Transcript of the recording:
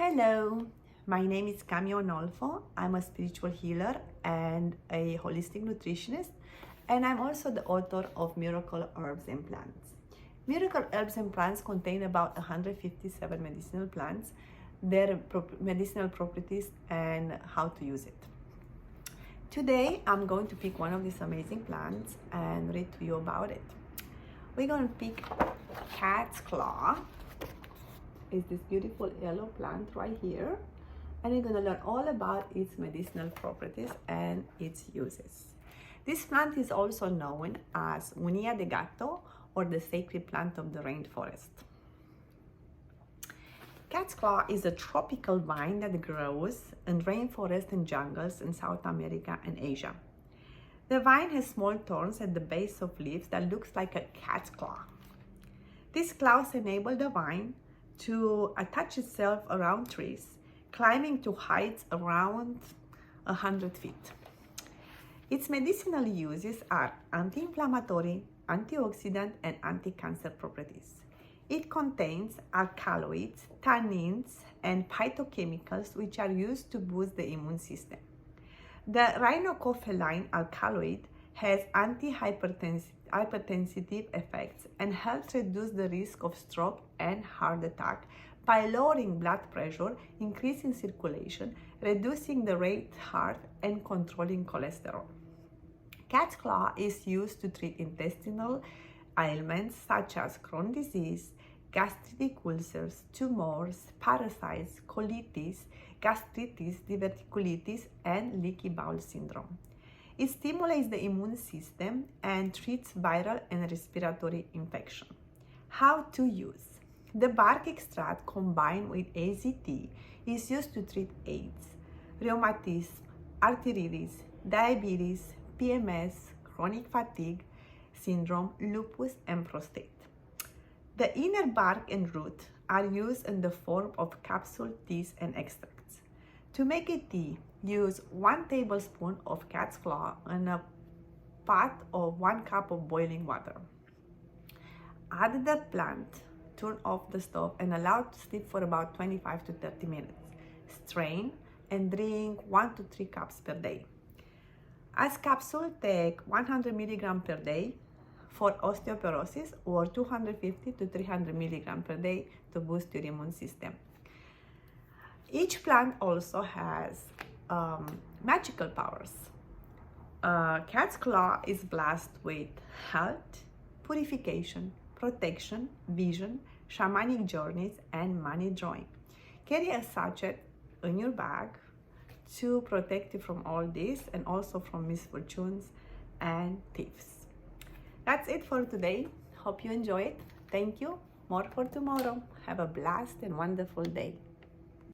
Hello, my name is Cami Onolfo. I'm a spiritual healer and a holistic nutritionist, and I'm also the author of Miracle Herbs and Plants. Miracle Herbs and Plants contain about 157 medicinal plants, their medicinal properties, and how to use it. Today, I'm going to pick one of these amazing plants and read to you about it. We're going to pick cat's claw. Is this beautiful yellow plant right here, and we're going to learn all about its medicinal properties and its uses. This plant is also known as Unia de Gato, or the sacred plant of the rainforest. Cat's claw is a tropical vine that grows in rainforests and jungles in South America and Asia. The vine has small thorns at the base of leaves that looks like a cat's claw. These claws enable the vine to attach itself around trees, climbing to heights around 100 feet. Its medicinal uses are anti-inflammatory, antioxidant, and anti-cancer properties. It contains alkaloids, tannins, and phytochemicals which are used to boost the immune system. The rhinocopheline alkaloid has anti-hypertensive effects and helps reduce the risk of stroke and heart attack by lowering blood pressure, increasing circulation, reducing the rate heart, and controlling cholesterol. Cat's claw is used to treat intestinal ailments such as Crohn's disease, gastritic ulcers, tumors, parasites, colitis, gastritis, diverticulitis, and leaky bowel syndrome. It stimulates the immune system and treats viral and respiratory infection. How to use? The bark extract combined with AZT is used to treat AIDS, rheumatism, arthritis, diabetes, PMS, chronic fatigue syndrome, lupus, and prostate. The inner bark and root are used in the form of capsule teas and extracts. To make a tea, use 1 tablespoon of cat's claw in a pot of 1 cup of boiling water. Add the plant, turn off the stove, and allow it to steep for about 25 to 30 minutes. Strain and drink 1 to 3 cups per day. As capsule, take 100 milligrams per day for osteoporosis or 250 to 300 milligrams per day to boost your immune system. Each plant also has magical powers. Cat's claw is blessed with health, purification, protection, vision, shamanic journeys, and money drawing. Carry a sachet in your bag to protect you from all this and also from misfortunes and thieves. That's it for today. Hope you enjoy it. Thank you. More for tomorrow. Have a blessed and wonderful day.